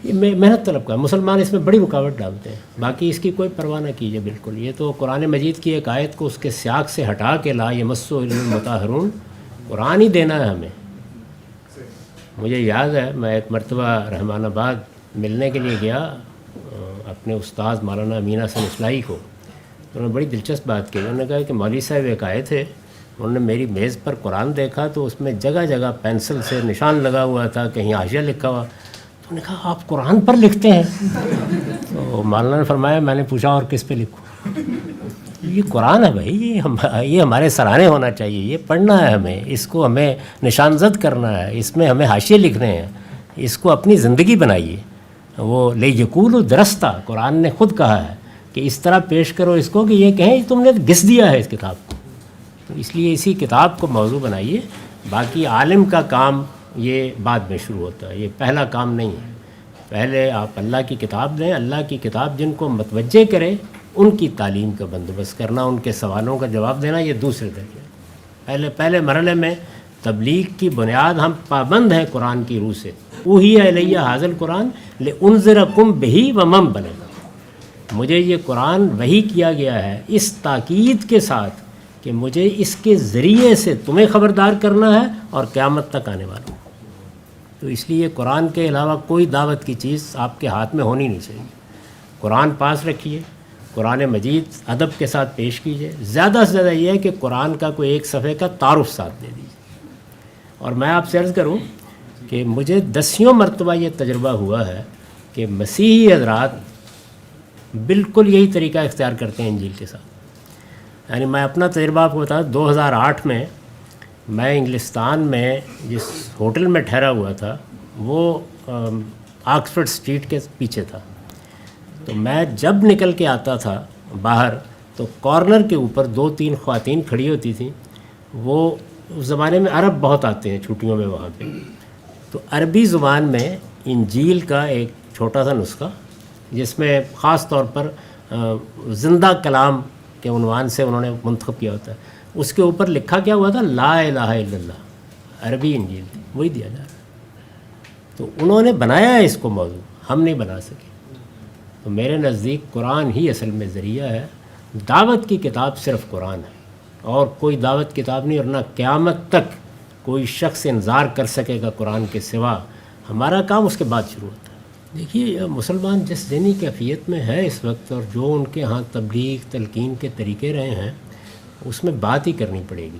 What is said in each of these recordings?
یہ محنت طلب کا مسلمان اس میں بڑی رکاوٹ ڈالتے ہیں، باقی اس کی کوئی پرواہ نہ کیجیے بالکل. یہ تو قرآن مجید کی ایک آیت کو اس کے سیاق سے ہٹا کے لا یمسہ الا المطہرون قرآن ہی دینا ہے ہمیں. مجھے یاد ہے میں ایک مرتبہ رحمان آباد ملنے کے لیے گیا اپنے استاد مولانا امین حسن اصلاحی کو. انہوں نے بڑی دلچسپ بات کی. انہوں نے کہا کہ مولوی صاحب ایک آئے تھے، انہوں نے میری میز پر قرآن دیکھا تو اس میں جگہ جگہ پینسل سے نشان لگا ہوا تھا، کہیں حاشیہ لکھا ہوا. تو انہوں نے کہا آپ قرآن پر لکھتے ہیں؟ تو مولانا نے فرمایا میں نے پوچھا اور کس پہ لکھوں؟ یہ قرآن ہے بھائی، یہ ہمارے سرانے ہونا چاہیے، یہ پڑھنا ہے ہمیں، اس کو ہمیں نشان زد کرنا ہے، اس میں ہمیں حاشیے لکھنے ہیں، اس کو اپنی زندگی بنائیے. وہ لے یقول درستہ قرآن نے خود کہا ہے کہ اس طرح پیش کرو اس کو کہ یہ کہیں تم نے گھس دیا ہے اس کتاب کو. تو اس لیے اسی کتاب کو موضوع بنائیے. باقی عالم کا کام یہ بعد میں شروع ہوتا ہے، یہ پہلا کام نہیں ہے. پہلے آپ اللہ کی کتاب دیں، اللہ کی کتاب جن کو متوجہ کرے ان کی تعلیم کا بندوبست کرنا، ان کے سوالوں کا جواب دینا، یہ دوسرے درجے. پہلے مرحلے میں تبلیغ کی بنیاد ہم پابند ہیں قرآن کی روح سے. اوحی الیہ ھذا القرآن لانذرکم بہ ومن بلغ. مجھے یہ قرآن وحی کیا گیا ہے اس تاکید کے ساتھ کہ مجھے اس کے ذریعے سے تمہیں خبردار کرنا ہے اور قیامت تک آنے والوں. تو اس لیے قرآن کے علاوہ کوئی دعوت کی چیز آپ کے ہاتھ میں ہونی نہیں چاہیے. قرآن پاس رکھیے، قرآن مجید ادب کے ساتھ پیش کیجیے. زیادہ سے زیادہ یہ ہے کہ قرآن کا کوئی ایک صفحے کا تعارف ساتھ دے دیجیے. اور میں آپ سے عرض کروں کہ مجھے 10 مرتبہ یہ تجربہ ہوا ہے کہ مسیحی حضرات بالکل یہی طریقہ اختیار کرتے ہیں انجیل کے ساتھ. یعنی میں اپنا تجربہ آپ کو بتاؤں، 2008 میں میں انگلستان میں جس ہوٹل میں ٹھہرا ہوا تھا وہ آکسفورڈ اسٹریٹ کے پیچھے تھا. تو میں جب نکل کے آتا تھا باہر تو کارنر کے اوپر 2-3 خواتین کھڑی ہوتی تھیں. وہ اس زمانے میں عرب بہت آتے ہیں چھٹیوں میں وہاں پہ. تو عربی زبان میں انجیل کا ایک چھوٹا سا نسخہ جس میں خاص طور پر زندہ کلام کے عنوان سے انہوں نے منتخب کیا ہوتا ہے، اس کے اوپر لکھا کیا ہوا تھا لا الہ الا اللہ. عربی انجیل تھی، وہی دیا جا رہا ہے. تو انہوں نے بنایا ہے اس کو موضوع، ہم نہیں بنا سکے. تو میرے نزدیک قرآن ہی اصل میں ذریعہ ہے. دعوت کی کتاب صرف قرآن ہے اور کوئی دعوت کتاب نہیں، اور نہ قیامت تک کوئی شخص انتظار کر سکے گا قرآن کے سوا. ہمارا کام اس کے بعد شروع ہوتا ہے. دیکھیے مسلمان جس ذہنی کیفیت میں ہے اس وقت اور جو ان کے ہاں تبلیغ تلقین کے طریقے رہے ہیں اس میں بات ہی کرنی پڑے گی.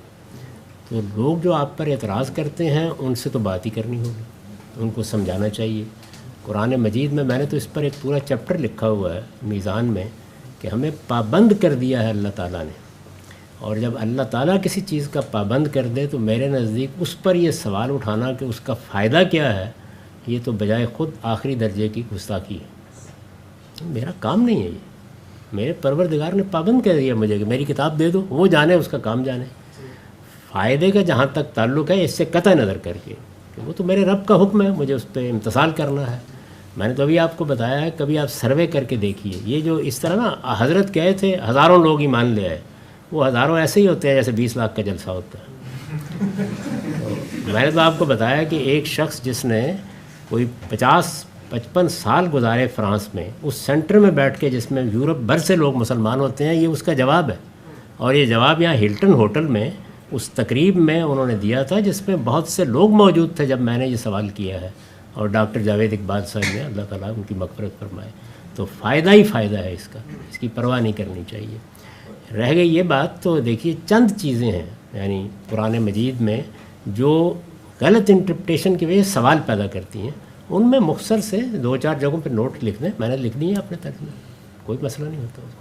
تو لوگ جو آپ پر اعتراض کرتے ہیں ان سے تو بات ہی کرنی ہوگی، ان کو سمجھانا چاہیے. قرآن مجید میں نے تو اس پر ایک پورا چیپٹر لکھا ہوا ہے میزان میں کہ ہمیں پابند کر دیا ہے اللہ تعالیٰ نے. اور جب اللہ تعالیٰ کسی چیز کا پابند کر دے تو میرے نزدیک اس پر یہ سوال اٹھانا کہ اس کا فائدہ کیا ہے، یہ تو بجائے خود آخری درجے کی گستاخی ہے. میرا کام نہیں ہے یہ. میرے پروردگار نے پابند کر دیا مجھے کہ میری کتاب دے دو، وہ جانے اس کا کام جانے. فائدے کا جہاں تک تعلق ہے اس سے قطع نظر کر کے کہ وہ تو میرے رب کا حکم ہے، مجھے اس پہ امتثال کرنا ہے. میں نے تو ابھی آپ کو بتایا ہے، کبھی آپ سروے کر کے دیکھیے. یہ جو اس طرح نا حضرت کہے تھے ہزاروں لوگ ایمان لے آئے، وہ ہزاروں ایسے ہی ہوتے ہیں جیسے 20 لاکھ کا جلسہ ہوتا ہے. میں نے تو آپ کو بتایا کہ ایک شخص جس نے کوئی 50-55 سال گزارے فرانس میں، اس سینٹر میں بیٹھ کے جس میں یورپ بھر سے لوگ مسلمان ہوتے ہیں، یہ اس کا جواب ہے. اور یہ جواب یہاں ہلٹن ہوٹل میں اس تقریب میں انہوں نے دیا تھا جس میں بہت سے لوگ موجود تھے جب میں نے یہ سوال کیا ہے. اور ڈاکٹر جاوید اقبال صاحب نے، اللہ تعالیٰ ان کی مغفرت فرمائے. تو فائدہ ہی فائدہ ہے اس کا، اس کی پرواہ نہیں کرنی چاہیے. رہ گئی یہ بات تو دیکھیے چند چیزیں ہیں یعنی قرآن مجید میں جو غلط انٹرپریٹیشن کی وجہ سے سوال پیدا کرتی ہیں. ان میں مختصر سے 2-4 جگہوں پہ نوٹ لکھ دیں، میں نے لکھ دی ہیں اپنے ترجمے میں، کوئی مسئلہ نہیں ہوتا.